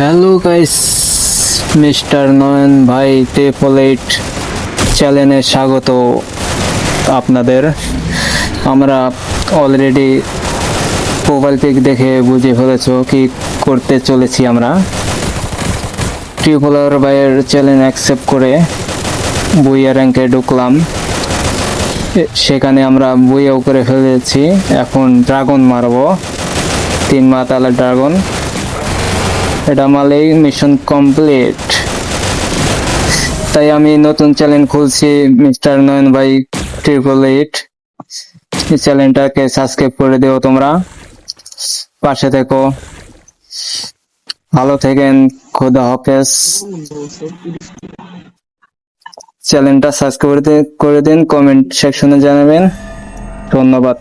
Hello guys, mister নয়ন ভাই টেপলেট চ্যানেলে স্বাগত আপনাদের। আমরা অলরেডি প্রোফাইল পিক দেখে বুঝে ফেলেছো কি করতে চলেছি। আমরা ট্রিপলার ভাইয়ের চ্যানেল অ্যাকসেপ্ট করে বুইয়া র্যাঙ্কে ঢুকলাম। সেখানে আমরা বুইয়াও করে ফেলেছি। এখন ড্রাগন মারবো, 3 মাতালা ড্রাগন। এটা মারলেই মিশন কমপ্লিট। তাই আমি নতুন চ্যানেল খুলছি, মিস্টার নয়ন ভাই ট্রিপল8। এই চ্যানেলটাকে সাবস্ক্রাইব করে দিও, তোমরা পাশে থেকো। ভালো থাকেন, খোদা হাফেজ। চ্যানেলটা সাবস্ক্রাইব করে দিন, কমেন্ট সেকশনে জানাবেন। ধন্যবাদ।